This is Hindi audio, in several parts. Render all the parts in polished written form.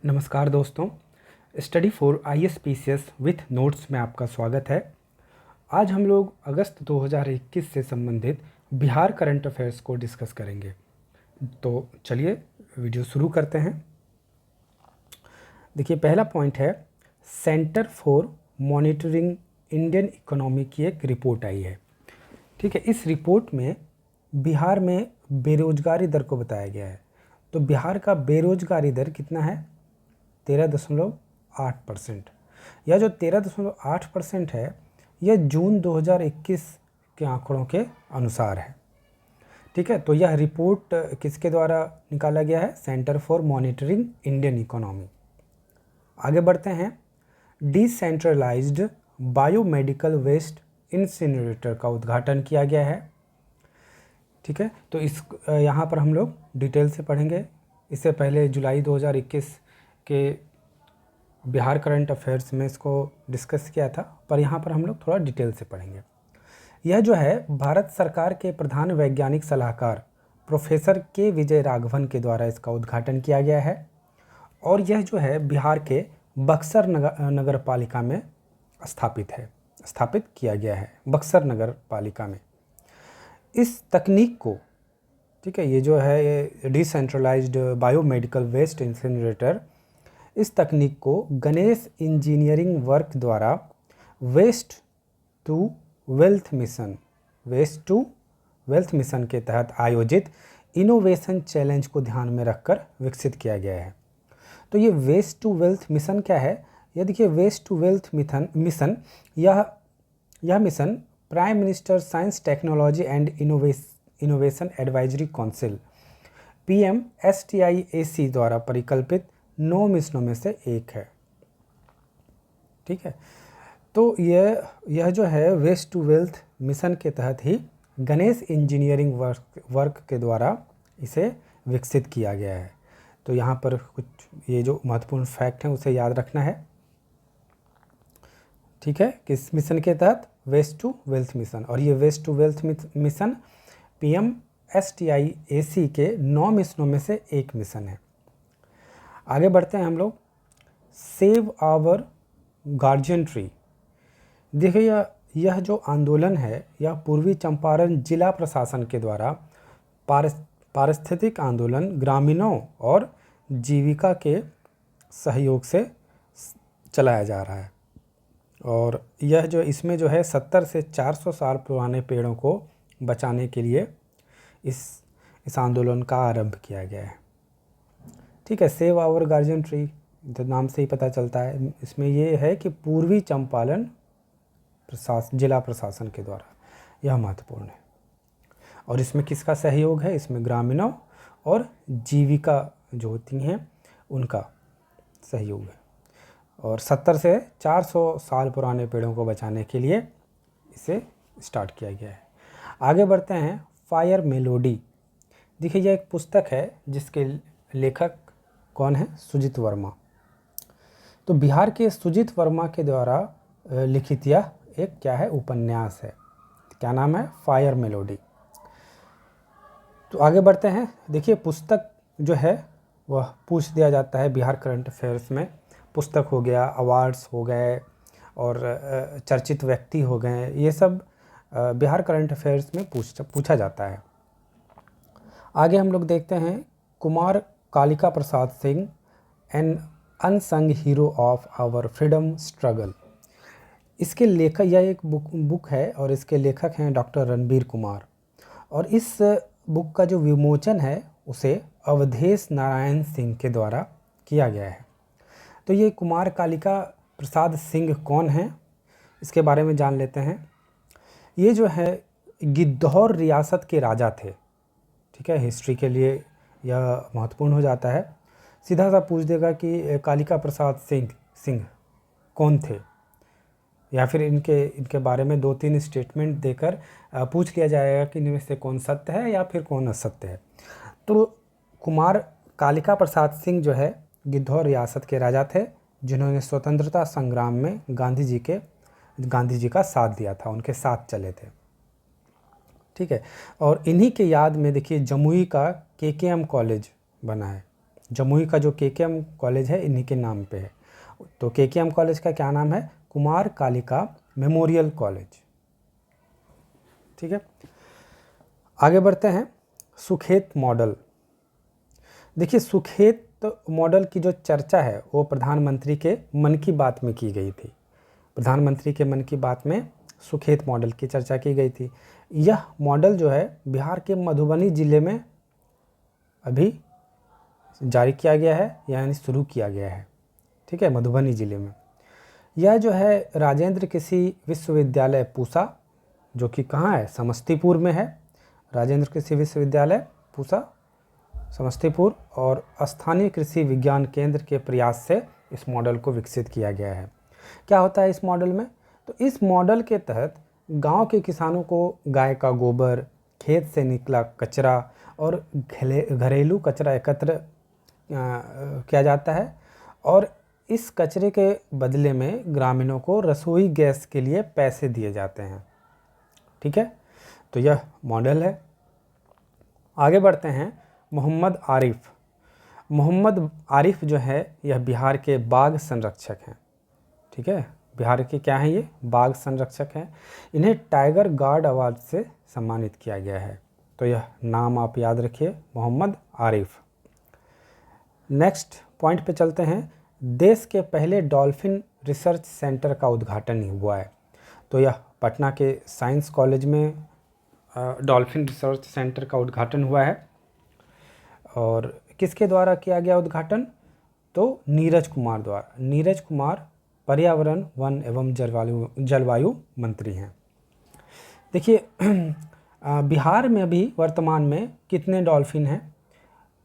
नमस्कार दोस्तों, study for ISPCS with notes में आपका स्वागत है। आज हम लोग अगस्त 2021 से संबंधित बिहार करंट अफेयर्स को डिस्कस करेंगे। तो चलिए वीडियो शुरू करते हैं। देखिए, पहला पॉइंट है centre for monitoring Indian economy की एक रिपोर्ट आई है। ठीक है, इस रिपोर्ट में बिहार में बेरोजगारी दर को बताया गया है। तो बिहार का बेरोजगारी दर कितना है? 13.8%। यह जो 13.8% है, यह जून 2021 के आंकड़ों के अनुसार है। ठीक है, तो यह रिपोर्ट किसके द्वारा निकाला गया है? Centre for monitoring Indian economy. आगे बढ़ते हैं। डिसेंट्रलाइज्ड बायोमेडिकल वेस्ट इंसिनरेटर का उद्घाटन किया गया है। ठीक है, तो इस यहाँ पर हम लोग डिटेल से पढ़ेंगे। इससे पहले जुलाई 2021 के बिहार करंट अफेयर्स में इसको डिस्कस किया था, पर यहाँ पर हम लोग थोड़ा डिटेल से पढ़ेंगे। यह जो है भारत सरकार के प्रधान वैज्ञानिक सलाहकार प्रोफेसर के विजय राघवन के द्वारा इसका उद्घाटन किया गया है। और यह जो है बिहार के बक्सर नगर पालिका में स्थापित किया गया है, बक्सर नगर पालिका में। इस तकनीक को, ठीक है, ये जो है ये डिसेंट्रलाइज्ड बायोमेडिकल वेस्ट इंसिनरेटर, इस तकनीक को गणेश इंजीनियरिंग वर्क द्वारा वेस्ट टू वेल्थ मिशन के तहत आयोजित इनोवेशन चैलेंज को ध्यान में रखकर विकसित किया गया है। तो ये वेस्ट टू वेल्थ मिशन क्या है? ये देखिए, वेस्ट टू वेल्थ मिशन यह mission prime minister science technology and innovation advisory council PMSTIAC द्वारा परिकल्पित 9 मिशनों में से एक है। ठीक है, तो यह जो है वेस्ट टू वेल्थ मिशन के तहत ही गणेश इंजीनियरिंग वर्क के द्वारा इसे विकसित किया गया है। तो यहाँ पर कुछ ये जो महत्वपूर्ण फैक्ट हैं उसे याद रखना है। ठीक है, किस मिशन के तहत? Waste to wealth mission. और ये waste to wealth mission PMSTIAC के 9 मिशनों में से एक मिशन है। आगे बढ़ते हैं हम लोग। Save our guardian tree. देखिए, यह जो आंदोलन है, यह पूर्वी चंपारण जिला प्रशासन के द्वारा पारिस्थितिक आंदोलन, ग्रामीणों और जीविका के सहयोग से चलाया जा रहा है। और यह जो इसमें जो है 70 से 400 साल पुराने पेड़ों को बचाने के लिए इस आंदोलन का आरंभ किया गया है। ठीक है, सेव आवर गार्जियन ट्री, तो नाम से ही पता चलता है, इसमें ये है कि पूर्वी चंपारण जिला प्रशासन के द्वारा, यह महत्वपूर्ण है। और इसमें किसका सहयोग है? इसमें ग्रामीणों और जीविका जो होती हैं उनका सहयोग है। और 70 से 400 साल पुराने पेड़ों को बचाने के लिए इसे स्टार्ट किया गया है। आगे बढ़ते हैं। Fire melody. देखिए, यह एक पुस्तक है जिसके लेखक कौन है? सुजीत वर्मा। तो बिहार के सुजीत वर्मा के द्वारा लिखित यह एक क्या है? उपन्यास है। क्या नाम है? Fire melody. तो आगे बढ़ते हैं। देखिए, पुस्तक जो है वह पूछ दिया जाता है बिहार करंट अफेयर्स में। पुस्तक हो गया, अवार्ड्स हो गए और चर्चित व्यक्ति हो गए, ये सब बिहार करंट अफेयर्स में पूछा जाता है। आगे हम लोग देखते हैं। Kumar Kalika Prasad Singh, an unsung hero of our freedom struggle. इसके लेखक, यह एक बुक है और इसके लेखक हैं डॉक्टर रणबीर कुमार। और इस बुक का जो विमोचन है उसे अवधेश नारायण सिंह के द्वारा किया गया है। तो ये कुमार कालिका प्रसाद सिंह कौन हैं, इसके बारे में जान लेते हैं। ये जो है गिद्धौर रियासत के राजा थे। ठीक है, हिस्ट्री के लिए यह महत्वपूर्ण हो जाता है। सीधा सा पूछ देगा कि कालिका प्रसाद सिंह कौन थे, या फिर इनके बारे में 2-3 स्टेटमेंट देकर पूछ लिया जाएगा कि इनमें से कौन सत्य है या फिर कौन असत्य है। तो कुमार कालिका प्रसाद सिंह जो है गिद्धौर रियासत के राजा थे, जिन्होंने स्वतंत्रता संग्राम में गांधी जी का साथ दिया था, उनके साथ चले थे। ठीक है, और इन्हीं के याद में देखिए जमुई का KKM कॉलेज बना है। जमुई का जो केकेएम कॉलेज है इन्हीं के नाम पे है। तो केकेएम कॉलेज का क्या नाम है? Kumar Kalika memorial college. ठीक है, आगे बढ़ते हैं। सुखेत मॉडल। देखिए, सुखेत मॉडल की जो चर्चा है वो प्रधानमंत्री के मन की बात में की गई थी। प्रधानमंत्री के मन की बात में सुखेत मॉडल की चर्चा की गई थी। यह मॉडल जो है बिहार के मधुबनी ज़िले में अभी जारी किया गया है, यानी शुरू किया गया है। ठीक है, मधुबनी ज़िले में। यह जो है राजेंद्र कृषि विश्वविद्यालय पूसा, जो कि कहाँ है? समस्तीपुर में है। राजेंद्र कृषि विश्वविद्यालय पूसा समस्तीपुर और स्थानीय कृषि विज्ञान केंद्र के प्रयास से इस मॉडल को विकसित किया गया है। क्या होता है इस मॉडल में? तो इस मॉडल के तहत गांव के किसानों को गाय का गोबर, खेत से निकला कचरा और घरेलू कचरा एकत्र किया जाता है और इस कचरे के बदले में ग्रामीणों को रसोई गैस के लिए पैसे दिए जाते हैं। ठीक है, तो यह मॉडल है। आगे बढ़ते हैं। मोहम्मद आरिफ। मोहम्मद आरिफ जो है यह बिहार के बाघ संरक्षक हैं। ठीक है, बिहार के क्या हैं? ये बाघ संरक्षक हैं। इन्हें टाइगर गार्ड अवार्ड से सम्मानित किया गया है। तो यह नाम आप याद रखिए, मोहम्मद आरिफ। नेक्स्ट पॉइंट पे चलते हैं। देश के पहले डॉल्फिन रिसर्च सेंटर का उद्घाटन हुआ है। तो यह पटना के साइंस कॉलेज में डॉल्फिन रिसर्च सेंटर का उद्घाटन हुआ है। और किसके द्वारा किया गया उद्घाटन? तो नीरज कुमार द्वारा। नीरज कुमार पर्यावरण, वन एवं जलवायु मंत्री हैं। देखिए, बिहार में अभी वर्तमान में कितने डॉल्फिन हैं?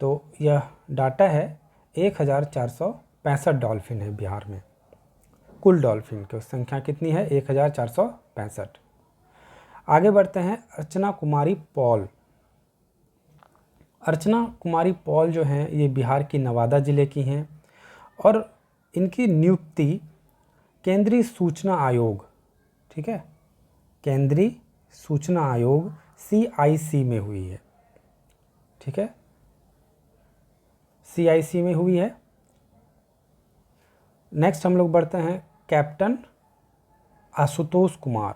तो यह डाटा है 1465 डॉल्फिन है बिहार में। कुल डॉल्फिन की संख्या कितनी है? 1465। आगे बढ़ते हैं। अर्चना कुमारी पॉल। अर्चना कुमारी पॉल जो हैं ये बिहार की नवादा ज़िले की हैं और इनकी नियुक्ति केंद्रीय सूचना आयोग, ठीक है, केंद्रीय सूचना आयोग CIC में हुई है। ठीक है, CIC में हुई है। नेक्स्ट हम लोग बढ़ते हैं। कैप्टन आशुतोष कुमार।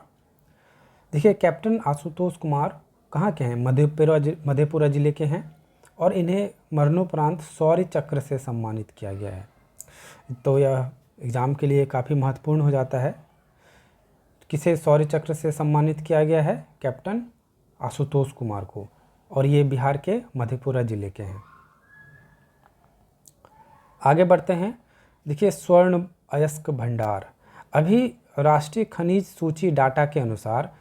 देखिए, कैप्टन आशुतोष कुमार कहाँ के हैं? मधेपुरा ज़िले के हैं और इन्हें मरणोपरांत शौर्य चक्र से सम्मानित किया गया है। तो यह एग्ज़ाम के लिए काफ़ी महत्वपूर्ण हो जाता है। किसे शौर्य चक्र से सम्मानित किया गया है? कैप्टन आशुतोष कुमार को, और ये बिहार के मधेपुरा ज़िले के हैं। आगे बढ़ते हैं। देखिए, स्वर्ण अयस्क भंडार। अभी राष्ट्रीय खनिज सूची डाटा के अनुसार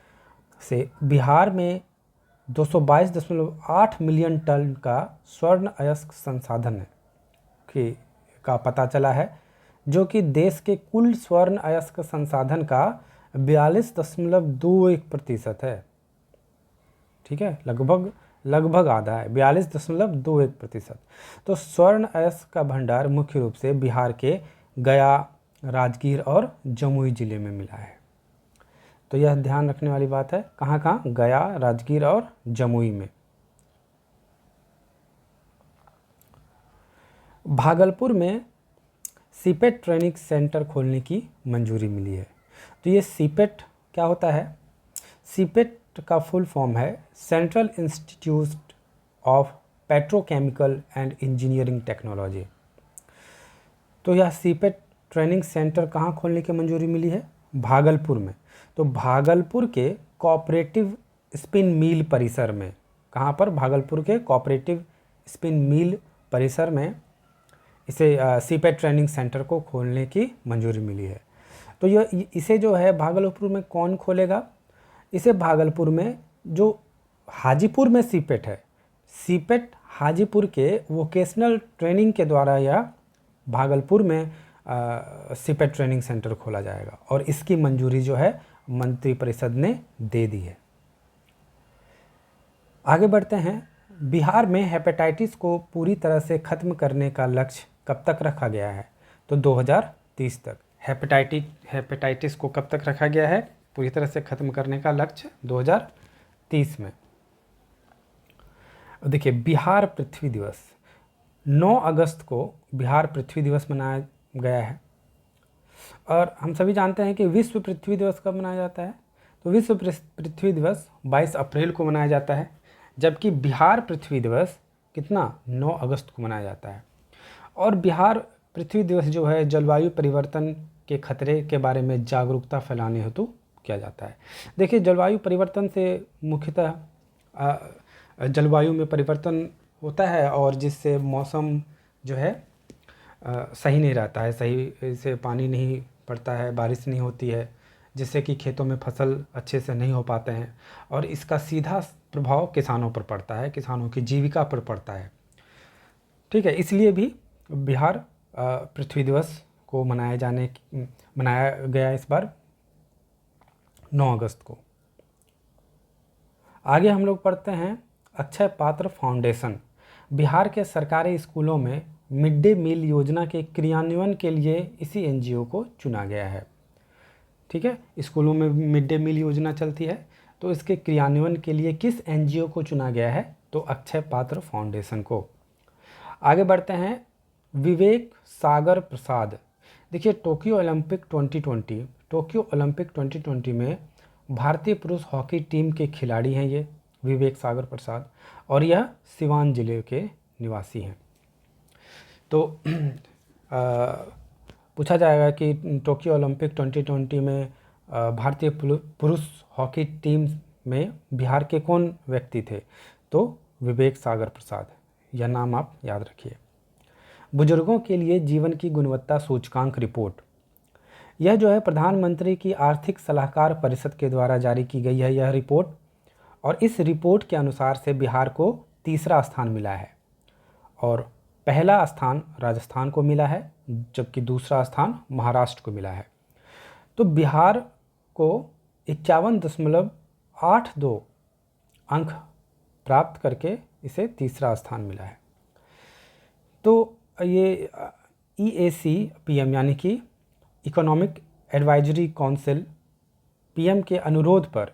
से बिहार में 222.8 मिलियन टन का स्वर्ण अयस्क संसाधन का पता चला है, जो कि देश के कुल स्वर्ण अयस्क संसाधन का 42.21% है। ठीक है, लगभग आधा है, 42.21%। तो स्वर्ण अयस्क का भंडार मुख्य रूप से बिहार के गया, राजगीर और जमुई जिले में मिला है। तो यह ध्यान रखने वाली बात है। कहाँ कहाँ? गया, राजगीर और जमुई में। भागलपुर में सीपेट ट्रेनिंग सेंटर खोलने की मंजूरी मिली है। तो ये सीपेट क्या होता है? सीपेट का फुल फॉर्म है central institute of petrochemical and engineering technology. तो यह सीपेट ट्रेनिंग सेंटर कहाँ खोलने की मंजूरी मिली है? भागलपुर में। तो भागलपुर के कोऑपरेटिव स्पिन मिल परिसर में, कहाँ पर? भागलपुर के कोऑपरेटिव स्पिन मिल परिसर में इसे सीपेट ट्रेनिंग सेंटर को खोलने की मंजूरी मिली है। तो इसे जो है भागलपुर में कौन खोलेगा? इसे भागलपुर में जो हाजीपुर में सीपेट है, सीपेट हाजीपुर के वोकेशनल ट्रेनिंग के द्वारा यह भागलपुर में सीपेट ट्रेनिंग सेंटर खोला जाएगा और इसकी मंजूरी जो है मंत्रिपरिषद ने दे दी है। आगे बढ़ते हैं। बिहार में हेपेटाइटिस को पूरी तरह से ख़त्म करने का लक्ष्य कब तक रखा गया है? तो 2030 तक। हेपेटाइटिस को कब तक रखा गया है पूरी तरह से ख़त्म करने का लक्ष्य? 2030 में। देखिए, बिहार पृथ्वी दिवस। 9 अगस्त को बिहार पृथ्वी दिवस मनाया गया है। और हम सभी जानते हैं कि विश्व पृथ्वी दिवस कब मनाया जाता है, तो विश्व पृथ्वी दिवस 22 अप्रैल को मनाया जाता है, जबकि बिहार पृथ्वी दिवस कितना 9 अगस्त को मनाया जाता है। और बिहार पृथ्वी दिवस जो है जलवायु परिवर्तन के खतरे के बारे में जागरूकता फैलाने हेतु किया जाता है। देखिए, जलवायु परिवर्तन से मुख्यतः जलवायु में परिवर्तन होता है और जिससे मौसम जो है सही नहीं रहता है, सही से पानी नहीं पड़ता है, बारिश नहीं होती है, जिससे कि खेतों में फसल अच्छे से नहीं हो पाते हैं और इसका सीधा प्रभाव किसानों पर पड़ता है, किसानों की जीविका पर पड़ता है। ठीक है, इसलिए भी बिहार पृथ्वी दिवस को मनाया गया इस बार 9 अगस्त को। आगे हम लोग पढ़ते हैं अक्षय पात्र फाउंडेशन। बिहार के सरकारी स्कूलों में मिड डे मील योजना के क्रियान्वयन के लिए इसी एनजीओ को चुना गया है। ठीक है, स्कूलों में मिड डे मील योजना चलती है, तो इसके क्रियान्वयन के लिए किस एनजीओ को चुना गया है, तो अक्षय पात्र फाउंडेशन को। आगे बढ़ते हैं विवेक सागर प्रसाद। देखिए, टोक्यो ओलंपिक 2020 में भारतीय पुरुष हॉकी टीम के खिलाड़ी हैं ये विवेक सागर प्रसाद, और यह सिवान जिले के निवासी हैं। तो पूछा जाएगा कि टोक्यो ओलंपिक 2020 में भारतीय पुरुष हॉकी टीम में बिहार के कौन व्यक्ति थे, तो विवेक सागर प्रसाद, यह नाम आप याद रखिए। बुजुर्गों के लिए जीवन की गुणवत्ता सूचकांक रिपोर्ट, यह जो है प्रधानमंत्री की आर्थिक सलाहकार परिषद के द्वारा जारी की गई है यह रिपोर्ट, और इस रिपोर्ट के अनुसार से बिहार को तीसरा स्थान मिला है और पहला स्थान राजस्थान को मिला है, जबकि दूसरा स्थान महाराष्ट्र को मिला है। तो बिहार को 51.82 अंक प्राप्त करके इसे तीसरा स्थान मिला है। तो ये EAC-PM यानी कि इकोनॉमिक एडवाइजरी काउंसिल PM के अनुरोध पर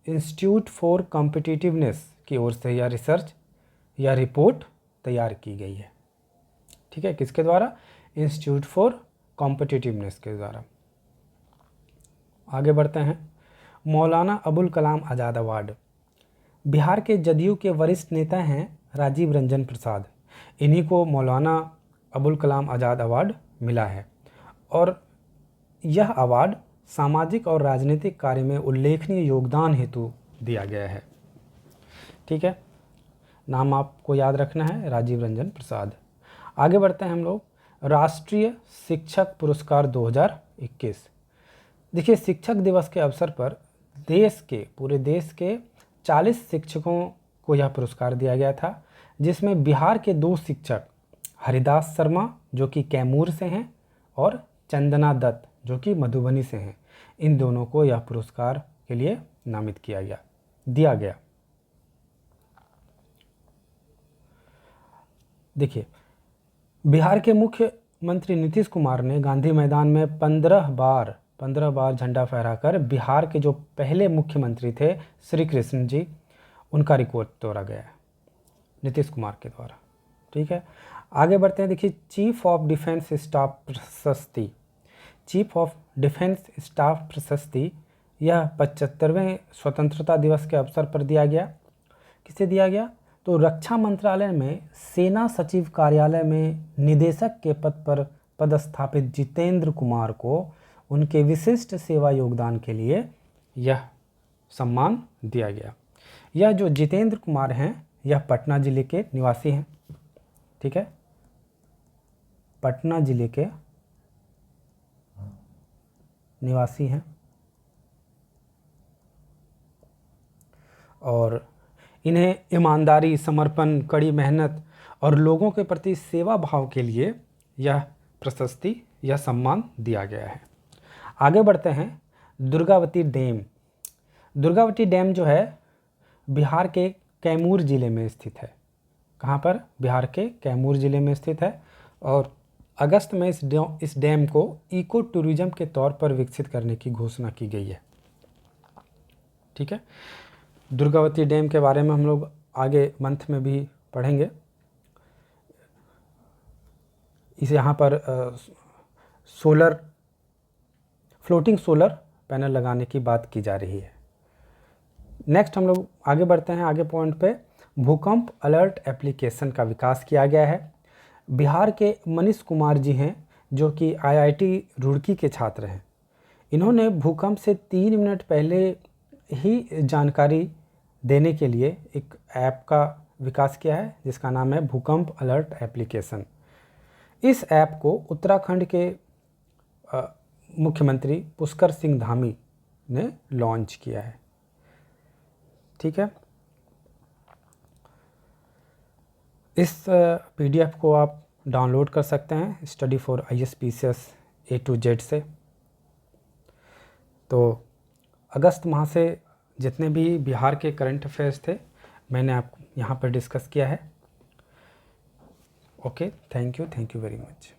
इंस्टीट्यूट फॉर कॉम्पिटिटिवनेस की ओर से यह रिपोर्ट तैयार की गई है। ठीक है, किसके द्वारा, इंस्टीट्यूट फॉर कॉम्पिटिटिवनेस के द्वारा। आगे बढ़ते हैं मौलाना अबुल कलाम आज़ाद अवार्ड। बिहार के जदयू के वरिष्ठ नेता हैं राजीव रंजन प्रसाद, इन्हीं को मौलाना अबुल कलाम आज़ाद अवार्ड मिला है और यह अवार्ड सामाजिक और राजनीतिक कार्य में उल्लेखनीय योगदान हेतु दिया गया है। ठीक है, नाम आपको याद रखना है, राजीव रंजन प्रसाद। आगे बढ़ते हैं हम लोग राष्ट्रीय शिक्षक पुरस्कार 2021। देखिए, शिक्षक दिवस के अवसर पर पूरे देश के 40 शिक्षकों को यह पुरस्कार दिया गया था, जिसमें बिहार के 2 शिक्षक हरिदास शर्मा जो कि कैमूर से हैं और चंदना दत्त जो कि मधुबनी से हैं, इन दोनों को यह पुरस्कार के लिए नामित दिया गया। देखिए, बिहार के मुख्यमंत्री नीतीश कुमार ने गांधी मैदान में 15 बार झंडा फहराकर बिहार के जो पहले मुख्यमंत्री थे श्री कृष्ण जी, उनका रिकॉर्ड तोड़ा गया है नीतीश कुमार के द्वारा। ठीक है, आगे बढ़ते हैं। देखिए, चीफ ऑफ डिफेंस स्टाफ प्रशस्ति यह 75वें स्वतंत्रता दिवस के अवसर पर दिया गया। किसे दिया गया, तो रक्षा मंत्रालय में सेना सचिव कार्यालय में निदेशक के पद पर पदस्थापित जितेंद्र कुमार को उनके विशिष्ट सेवा योगदान के लिए यह सम्मान दिया गया। यह जो जितेंद्र कुमार हैं यह पटना जिले के निवासी हैं। ठीक है, पटना जिले के निवासी हैं और इन्हें ईमानदारी, समर्पण, कड़ी मेहनत और लोगों के प्रति सेवा भाव के लिए यह प्रशस्ति, यह सम्मान दिया गया है। आगे बढ़ते हैं दुर्गावती डैम जो है बिहार के कैमूर जिले में स्थित है। कहाँ पर, बिहार के कैमूर जिले में स्थित है और अगस्त में इस डैम को इको टूरिज्म के तौर पर विकसित करने की घोषणा की गई है। ठीक है, दुर्गावती डैम के बारे में हम लोग आगे मंथ में भी पढ़ेंगे। इस यहाँ पर सोलर फ्लोटिंग सोलर पैनल लगाने की बात की जा रही है। नेक्स्ट हम लोग आगे बढ़ते हैं। आगे पॉइंट पे भूकंप अलर्ट एप्लीकेशन का विकास किया गया है। बिहार के मनीष कुमार जी हैं जो कि आईआईटी रुड़की के छात्र हैं। इन्होंने भूकंप से 3 मिनट पहले ही जानकारी देने के लिए एक ऐप का विकास किया है जिसका नाम है भूकंप अलर्ट एप्लीकेशन। इस ऐप को उत्तराखंड के मुख्यमंत्री पुष्कर सिंह धामी ने लॉन्च किया है। ठीक है, इस पीडीएफ को आप डाउनलोड कर सकते हैं study for ISPCS A to Z से। तो अगस्त माह से जितने भी बिहार के करंट अफेयर्स थे मैंने आपको यहाँ पर डिस्कस किया है। Okay, thank you very much.